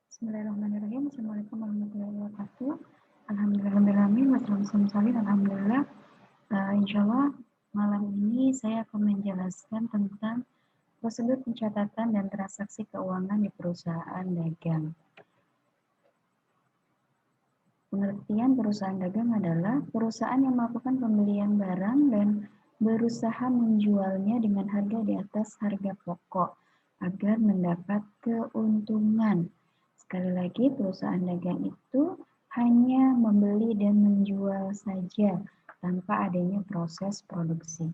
Bismillahirrahmanirrahim. Assalamualaikum warahmatullahi wabarakatuh. Alhamdulillahirrahmanirrahim. Wassalamualaikum. Alhamdulillah. Insyaallah malam ini saya akan menjelaskan tentang prosedur pencatatan dan transaksi keuangan di perusahaan dagang. Pengertian perusahaan dagang adalah perusahaan yang melakukan pembelian barang dan berusaha menjualnya dengan harga di atas harga pokok agar mendapat keuntungan. Sekali lagi, perusahaan dagang itu hanya membeli dan menjual saja tanpa adanya proses produksi.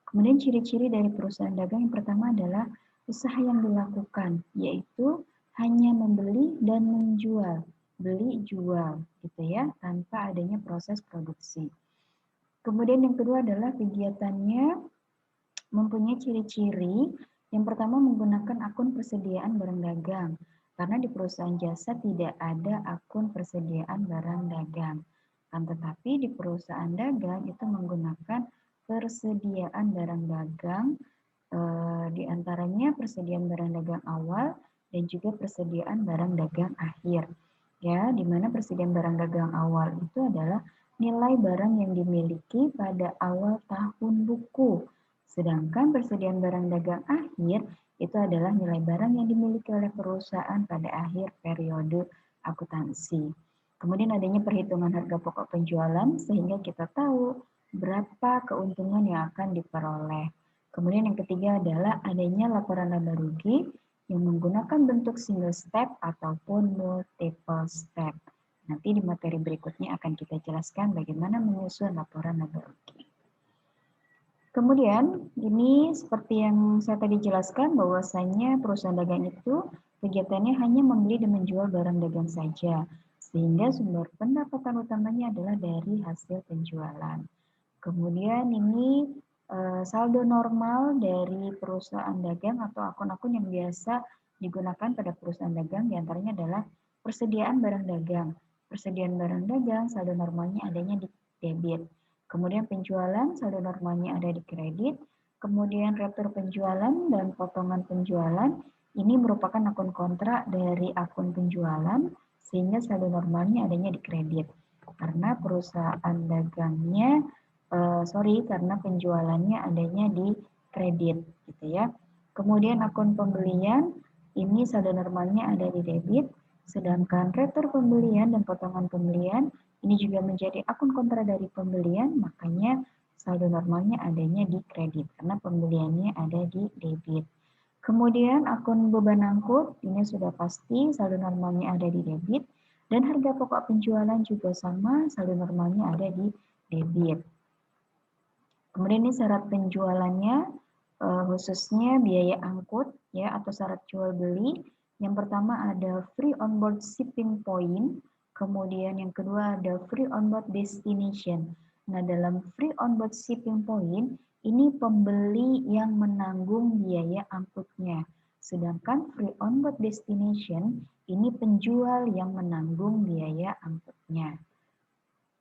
Kemudian ciri-ciri dari perusahaan dagang yang pertama adalah usaha yang dilakukan, yaitu hanya membeli dan menjual, beli jual gitu ya, tanpa adanya proses produksi. Kemudian yang kedua adalah kegiatannya mempunyai ciri-ciri. Yang pertama menggunakan akun persediaan barang dagang. Karena di perusahaan jasa tidak ada akun persediaan barang dagang. Tetapi di perusahaan dagang itu menggunakan persediaan barang dagang, di antaranya persediaan barang dagang awal dan juga persediaan barang dagang akhir. Ya, di mana persediaan barang dagang awal itu adalah nilai barang yang dimiliki pada awal tahun buku. Sedangkan persediaan barang dagang akhir itu adalah nilai barang yang dimiliki oleh perusahaan pada akhir periode akuntansi. Kemudian adanya perhitungan harga pokok penjualan sehingga kita tahu berapa keuntungan yang akan diperoleh. Kemudian yang ketiga adalah adanya laporan laba rugi yang menggunakan bentuk single step ataupun multiple step. Nanti di materi berikutnya akan kita jelaskan bagaimana menyusun laporan laba rugi. Kemudian ini seperti yang saya tadi jelaskan bahwasanya perusahaan dagang itu kegiatannya hanya membeli dan menjual barang dagang saja, sehingga sumber pendapatan utamanya adalah dari hasil penjualan. Kemudian ini saldo normal dari perusahaan dagang atau akun-akun yang biasa digunakan pada perusahaan dagang diantaranya adalah persediaan barang dagang. Persediaan barang dagang saldo normalnya adanya di debit. Kemudian penjualan saldo normalnya ada di kredit. Kemudian retur penjualan dan potongan penjualan ini merupakan akun kontrak dari akun penjualan sehingga saldo normalnya adanya di kredit. Karena perusahaan dagangnya karena penjualannya adanya di kredit gitu ya. Kemudian akun pembelian ini saldo normalnya ada di debit, sedangkan retur pembelian dan potongan pembelian ini juga menjadi akun kontra dari pembelian, makanya saldo normalnya adanya di kredit karena pembeliannya ada di debit. Kemudian akun beban angkut ini sudah pasti saldo normalnya ada di debit dan harga pokok penjualan juga sama, saldo normalnya ada di debit. Kemudian ini syarat penjualannya khususnya biaya angkut ya atau syarat jual beli. Yang pertama ada free onboard shipping point, kemudian yang kedua ada free onboard destination. Nah, dalam free onboard shipping point ini pembeli yang menanggung biaya angkutnya. Sedangkan free onboard destination ini penjual yang menanggung biaya angkutnya.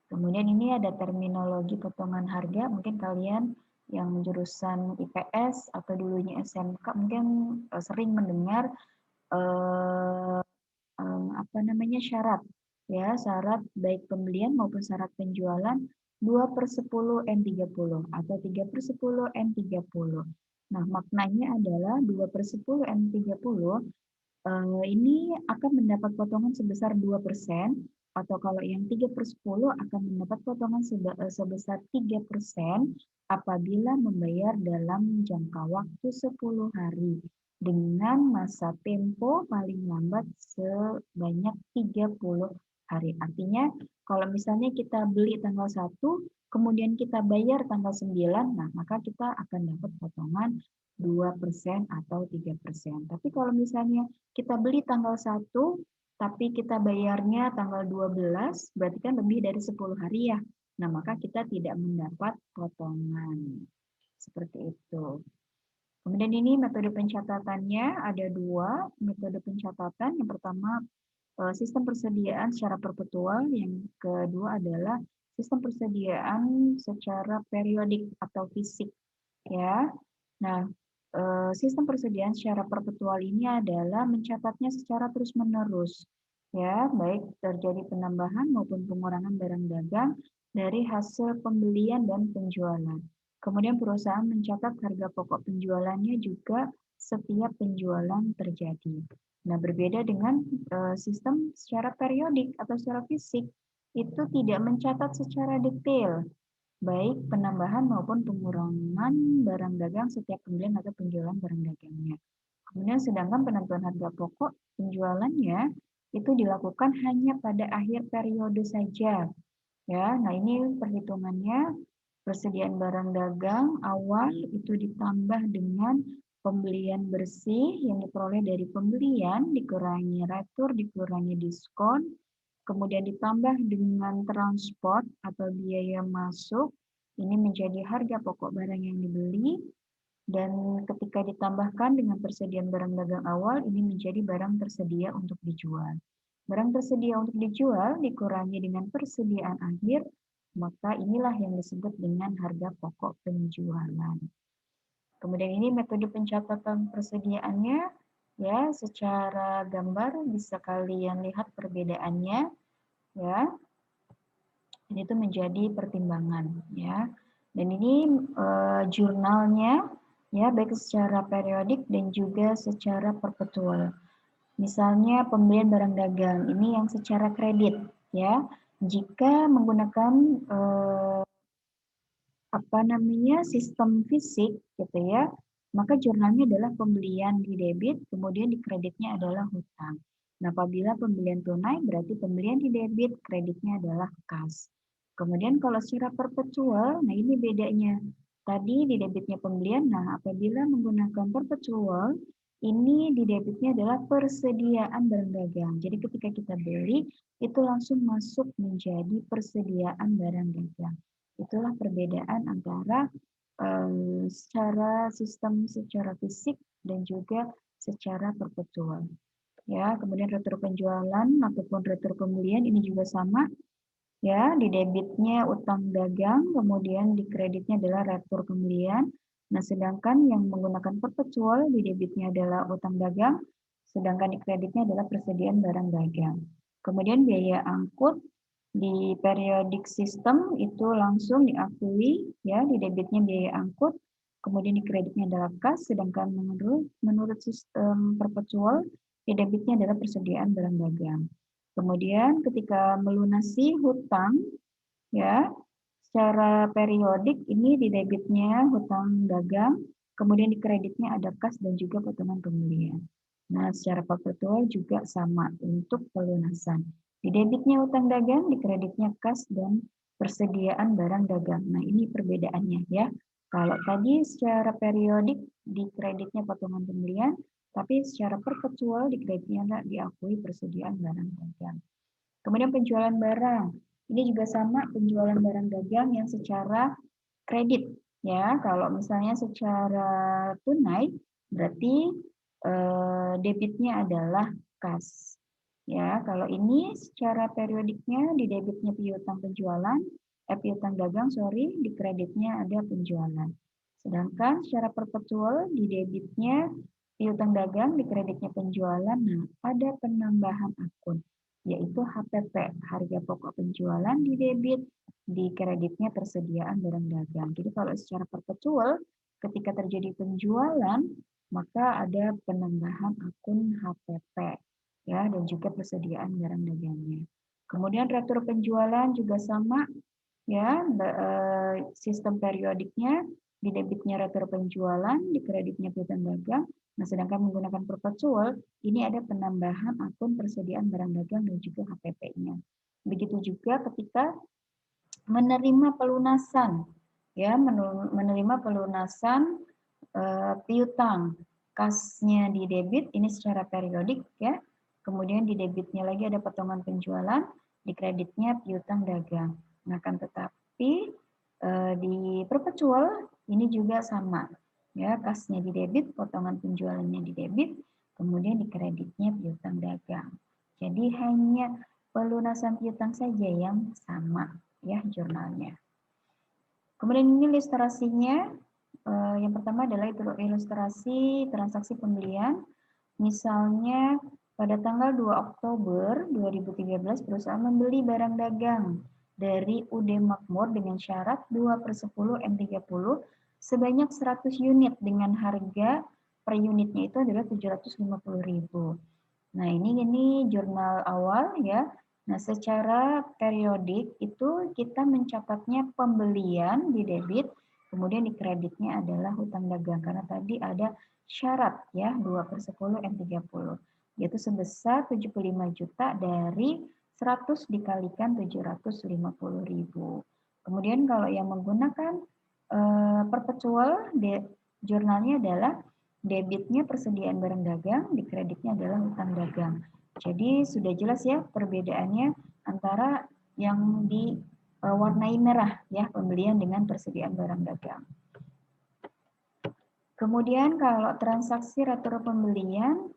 Kemudian ini ada terminologi potongan harga, mungkin kalian yang jurusan IPS atau dulunya SMK mungkin sering mendengar syarat ya, syarat baik pembelian maupun syarat penjualan 2/10 N30 atau 3/10 N30. Nah, maknanya adalah 2/10 N30 ini akan mendapat potongan sebesar 2%, atau kalau yang 3/10 akan mendapat potongan sebesar 3% apabila membayar dalam jangka waktu 10 hari dengan masa tempo paling lambat sebanyak 30 hari. Artinya kalau misalnya kita beli tanggal 1, kemudian kita bayar tanggal 9, nah maka kita akan dapat potongan 2% atau 3%. Tapi kalau misalnya kita beli tanggal 1, tapi kita bayarnya tanggal 12, berarti kan lebih dari 10 hari ya. Nah, maka kita tidak mendapat potongan. Seperti itu. Kemudian ini metode pencatatannya ada 2 metode pencatatan. Yang pertama sistem persediaan secara perpetual, yang kedua adalah sistem persediaan secara periodik atau fisik ya. Nah, sistem persediaan secara perpetual ini adalah mencatatnya secara terus-menerus, ya, baik terjadi penambahan maupun pengurangan barang dagang dari hasil pembelian dan penjualan. Kemudian perusahaan mencatat harga pokok penjualannya juga setiap penjualan terjadi. Nah, berbeda dengan sistem secara periodik atau secara fisik, itu tidak mencatat secara detail baik penambahan maupun pengurangan barang dagang setiap pembelian atau penjualan barang dagangnya. Kemudian sedangkan penentuan harga pokok penjualannya itu dilakukan hanya pada akhir periode saja. Ya, nah ini perhitungannya persediaan barang dagang awal itu ditambah dengan pembelian bersih yang diperoleh dari pembelian dikurangi retur dikurangi diskon kemudian ditambah dengan transport atau biaya masuk, ini menjadi harga pokok barang yang dibeli, dan ketika ditambahkan dengan persediaan barang dagang awal, ini menjadi barang tersedia untuk dijual. Barang tersedia untuk dijual dikurangi dengan persediaan akhir, maka inilah yang disebut dengan harga pokok penjualan. Kemudian ini metode pencatatan persediaannya, ya secara gambar bisa kalian lihat perbedaannya, ya. Dan itu menjadi pertimbangan ya. Dan ini jurnalnya ya baik secara periodik dan juga secara perpetual. Misalnya pembelian barang dagang ini yang secara kredit ya. Jika menggunakan sistem fisik gitu ya, maka jurnalnya adalah pembelian di debit, kemudian di kreditnya adalah hutang. Nah, apabila pembelian tunai berarti pembelian di debit, kreditnya adalah kas. Kemudian kalau secara perpetual, nah ini bedanya. Tadi di debitnya pembelian, nah apabila menggunakan perpetual, ini di debitnya adalah persediaan barang dagang. Jadi ketika kita beli, itu langsung masuk menjadi persediaan barang dagang. Itulah perbedaan antara secara sistem secara fisik dan juga secara perpetual. Ya, kemudian retur penjualan ataupun retur pembelian ini juga sama. Ya, di debitnya utang dagang, kemudian di kreditnya adalah retur pembelian. Nah, sedangkan yang menggunakan perpetual di debitnya adalah utang dagang, sedangkan di kreditnya adalah persediaan barang dagang. Kemudian biaya angkut di periodic system itu langsung diakui ya di debitnya biaya angkut, kemudian di kreditnya adalah kas, sedangkan menurut sistem perpetual di debitnya adalah persediaan barang dagang. Kemudian ketika melunasi hutang ya secara periodik ini di debitnya hutang dagang, kemudian di kreditnya ada kas dan juga potongan pembelian. Nah, secara perpetual juga sama untuk pelunasan. Di debitnya hutang dagang, di kreditnya kas dan persediaan barang dagang. Nah, ini perbedaannya ya. Kalau tadi secara periodik di kreditnya potongan pembelian, tapi secara perpetual di kreditnya diakui persediaan barang dagang. Kemudian penjualan barang. Ini juga sama penjualan barang dagang yang secara kredit ya. Kalau misalnya secara tunai berarti debitnya adalah kas. Ya, kalau ini secara periodiknya di debitnya piutang penjualan, piutang dagang sorry, di kreditnya ada penjualan. Sedangkan secara perpetual di debitnya piutang dagang, di kreditnya penjualan, nah ada penambahan akun yaitu HPP, harga pokok penjualan di debit, di kreditnya persediaan barang dagang. Jadi kalau secara perpetual, ketika terjadi penjualan, maka ada penambahan akun HPP ya dan juga persediaan barang dagangnya. Kemudian retur penjualan juga sama ya sistem periodiknya di debitnya retur penjualan, di kreditnya piutang dagang. Nah, sedangkan menggunakan perpetual, ini ada penambahan akun persediaan barang dagang dan juga HPP-nya. Begitu juga ketika menerima pelunasan, ya menerima pelunasan piutang, kasnya di debit ini secara periodik ya. Kemudian di debitnya lagi ada potongan penjualan, di kreditnya piutang dagang. Nah, kan tetapi di perpetual ini juga sama. Ya, kasnya di debit, potongan penjualannya di debit, kemudian di kreditnya piutang dagang. Jadi hanya pelunasan piutang saja yang sama ya jurnalnya. Kemudian ini ilustrasinya Yang pertama adalah ilustrasi transaksi pembelian. Misalnya pada tanggal 2 Oktober 2013 perusahaan membeli barang dagang dari UD Makmur dengan syarat 2/10 M30 sebanyak 100 unit dengan harga per unitnya itu adalah 750.000. Nah, ini jurnal awal ya. Nah, secara periodik itu kita mencatatnya pembelian di debit, kemudian di kreditnya adalah hutang dagang karena tadi ada syarat ya 2/10 M30 yaitu sebesar 75 juta dari 100 dikalikan 750.000. Kemudian kalau yang menggunakan perpetual jurnalnya adalah debitnya persediaan barang dagang, di kreditnya adalah hutang dagang. Jadi sudah jelas ya perbedaannya antara yang diwarnai merah ya pembelian dengan persediaan barang dagang. Kemudian kalau transaksi retro pembelian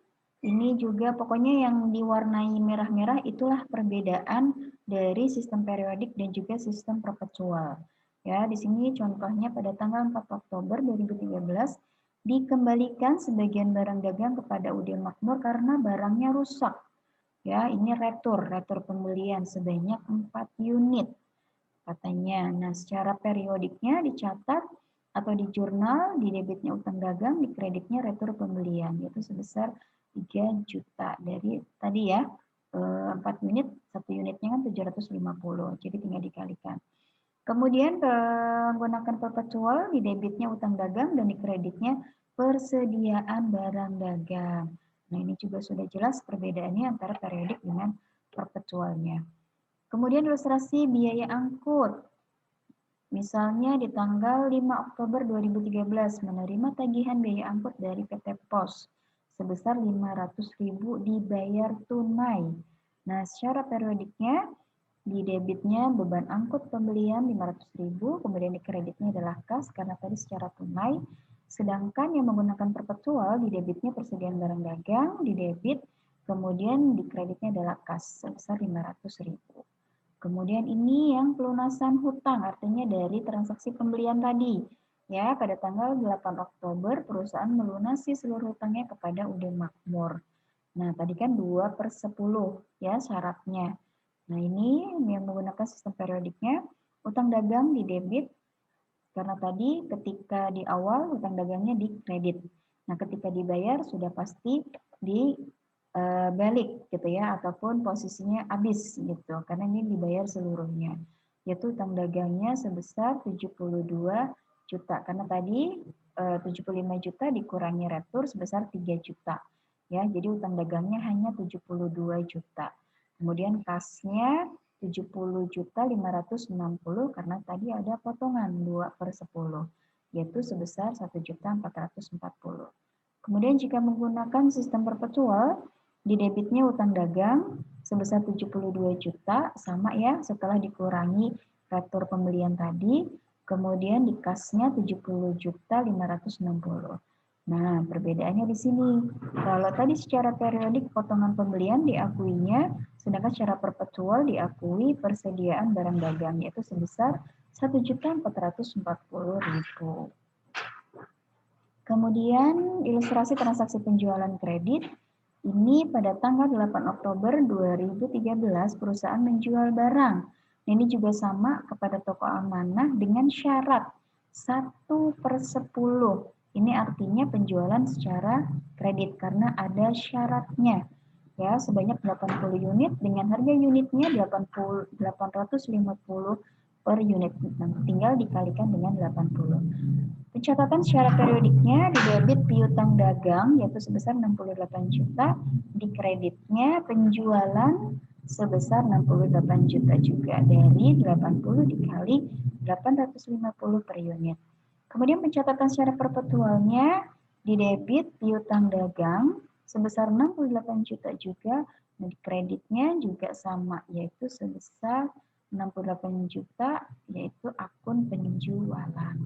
ini juga pokoknya yang diwarnai merah-merah itulah perbedaan dari sistem periodik dan juga sistem perpetual. Ya, di sini contohnya pada tanggal 4 Oktober 2013 dikembalikan sebagian barang dagang kepada UD Makmur karena barangnya rusak. Ya, ini retur pembelian sebanyak 4 unit katanya. Nah, secara periodiknya dicatat atau di jurnal, di debitnya utang dagang, di kreditnya retur pembelian, yaitu sebesar 3 juta. Dari tadi ya, 4 unit, 1 unitnya kan 750, jadi tinggal dikalikan. Kemudian menggunakan perpetual, di debitnya utang dagang dan di kreditnya persediaan barang dagang. Nah, ini juga sudah jelas perbedaannya antara periodik dengan perpetualnya. Kemudian ilustrasi biaya angkut. Misalnya di tanggal 5 Oktober 2013 menerima tagihan biaya angkut dari PT Pos sebesar 500.000 dibayar tunai. Nah, secara periodiknya di debitnya beban angkut pembelian 500.000, kemudian di kreditnya adalah kas karena tadi secara tunai. Sedangkan yang menggunakan perpetual di debitnya persediaan barang dagang, di debit, kemudian di kreditnya adalah kas sebesar 500.000. Kemudian ini yang pelunasan hutang, artinya dari transaksi pembelian tadi. Ya, pada tanggal 8 Oktober perusahaan melunasi seluruh hutangnya kepada UD Makmur. Nah, tadi kan 2/10 ya syaratnya. Nah, ini yang menggunakan sistem periodiknya, utang dagang di debit, karena tadi ketika di awal hutang dagangnya di kredit. Nah, ketika dibayar sudah pasti di balik gitu ya, ataupun posisinya habis gitu, karena ini dibayar seluruhnya. Yaitu utang dagangnya sebesar 72 juta, karena tadi 75 juta dikurangi retur sebesar 3 juta. Ya, jadi utang dagangnya hanya 72 juta. Kemudian kasnya 70 juta 560 karena tadi ada potongan 2/10 yaitu sebesar 1.440. Kemudian jika menggunakan sistem perpetual di debitnya utang dagang sebesar 72 juta sama ya setelah dikurangi retur pembelian tadi, kemudian di kasnya 70 juta 560. Nah, perbedaannya di sini. Kalau tadi secara periodik potongan pembelian diakuinya, sedangkan secara perpetual diakui persediaan barang dagang yaitu sebesar 1.440.000. Kemudian ilustrasi transaksi penjualan kredit. Ini pada tanggal 8 Oktober 2013 perusahaan menjual barang. Ini juga sama kepada toko amanah dengan syarat 1/10. Ini artinya penjualan secara kredit karena ada syaratnya. Ya, sebanyak 80 unit dengan harga unitnya 850 per unit. Tinggal dikalikan dengan 80. Pencatatan secara periodiknya di debit piutang dagang yaitu sebesar 68 juta, di kreditnya penjualan sebesar 68 juta juga dari 80 dikali 850 per unit. Kemudian pencatatan secara perpetualnya di debit piutang dagang sebesar 68 juta juga, dan di kreditnya juga sama yaitu sebesar 68 juta yaitu akun penjualan.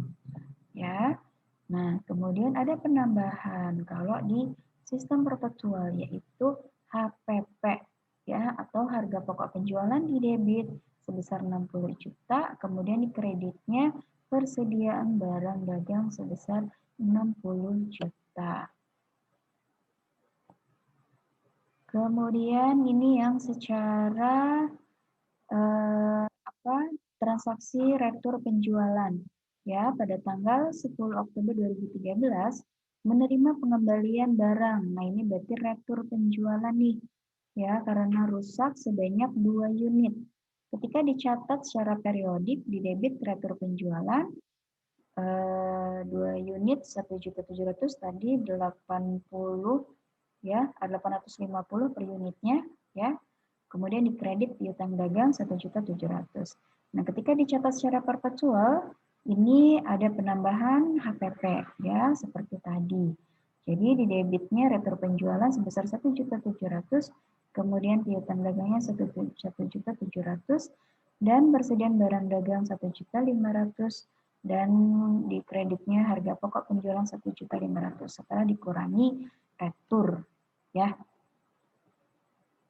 Ya. Nah, kemudian ada penambahan kalau di sistem perpetual yaitu HPP ya atau harga pokok penjualan di debit sebesar 60 juta, kemudian di kreditnya persediaan barang dagang sebesar 60 juta. Kemudian ini yang secara transaksi retur penjualan. Ya, pada tanggal 10 Oktober 2013 menerima pengembalian barang. Nah, ini berarti retur penjualan nih. Ya, karena rusak sebanyak 2 unit. Ketika dicatat secara periodik di debit retur penjualan 2 unit 1.700.000 tadi 80 ya, 850 per unitnya ya. Kemudian dikredit piutang dagang 1.700.000. Nah, ketika dicatat secara perpetual, ini ada penambahan HPP ya, seperti tadi. Jadi di debitnya retur penjualan sebesar 1.700.000, kemudian piutang dagangnya 1.700.000 dan persediaan barang dagang 1.500.000 dan di kreditnya harga pokok penjualan 1.500.000 setelah dikurangi retur ya.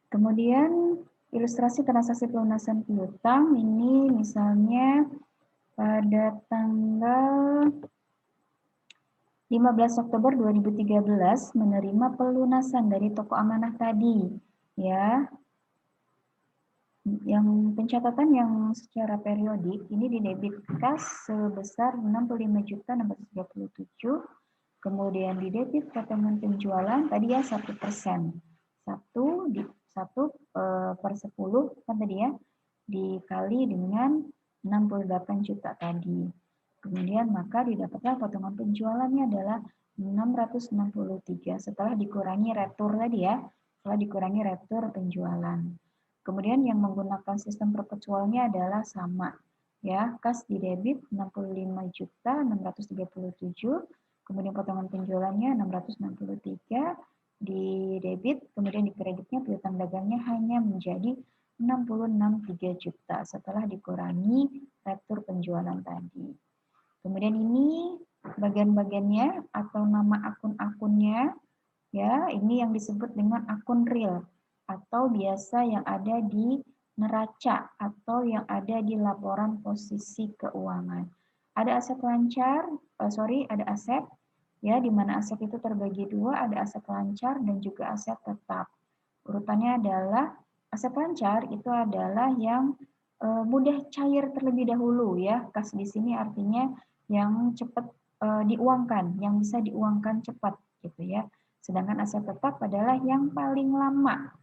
Kemudian ilustrasi transaksi pelunasan piutang ini misalnya pada tanggal 15 Oktober 2013 menerima pelunasan dari toko amanah tadi ya. Yang pencatatan yang secara periodik ini di debit kas sebesar 65.637, kemudian di debit potongan penjualan tadi ya 1%. 1 per 10 kan tadi ya, dikali dengan 68 juta tadi. Kemudian maka didapatkan potongan penjualannya adalah 663 setelah dikurangi retur tadi ya, setelah dikurangi retur penjualan. Kemudian yang menggunakan sistem perpetualnya adalah sama ya, kas di debit 65.637, kemudian potongan penjualannya 663 di debit, kemudian di kreditnya piutang dagangnya hanya menjadi 66,3 juta setelah dikurangi retur penjualan tadi. Kemudian ini bagian-bagiannya atau nama akun-akunnya ya, ini yang disebut dengan akun real atau biasa yang ada di neraca atau yang ada di laporan posisi keuangan. Ada aset lancar, ada aset ya, di mana aset itu terbagi dua, ada aset lancar dan juga aset tetap. Urutannya adalah aset lancar itu adalah yang mudah cair terlebih dahulu ya. Kas di sini artinya yang cepat diuangkan, yang bisa diuangkan cepat gitu ya. Sedangkan aset tetap adalah yang paling lama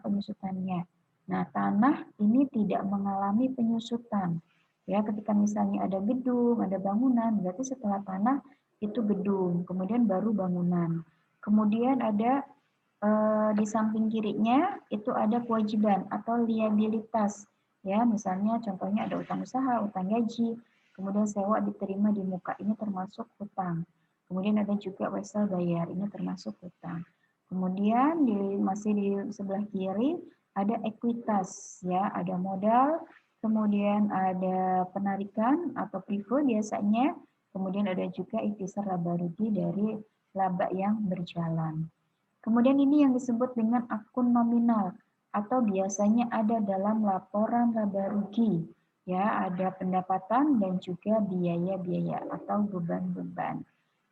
penyusutannya. Nah, tanah ini tidak mengalami penyusutan. Ya, ketika misalnya ada gedung, ada bangunan, berarti setelah tanah itu gedung, kemudian baru bangunan. Kemudian ada di samping kirinya itu ada kewajiban atau liabilitas. Ya, misalnya contohnya ada utang usaha, utang gaji, kemudian sewa diterima di muka, ini termasuk utang. Kemudian ada juga wesel bayar, ini termasuk utang. Kemudian masih di sebelah kiri ada ekuitas, ya, ada modal, kemudian ada penarikan atau privo biasanya, kemudian ada juga ikhtisar laba rugi dari laba yang berjalan. Kemudian ini yang disebut dengan akun nominal atau biasanya ada dalam laporan laba rugi. Ya, ada pendapatan dan juga biaya-biaya atau beban-beban.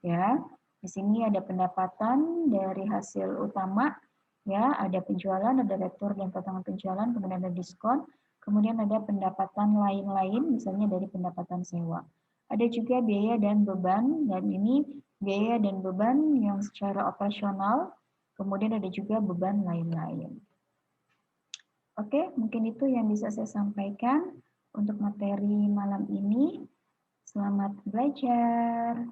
Ya, di sini ada pendapatan dari hasil utama, ya, ada penjualan, ada retur dan potongan penjualan, kemudian ada diskon, kemudian ada pendapatan lain-lain, misalnya dari pendapatan sewa. Ada juga biaya dan beban, dan ini biaya dan beban yang secara operasional, kemudian ada juga beban lain-lain. Oke, mungkin itu yang bisa saya sampaikan untuk materi malam ini. Selamat belajar.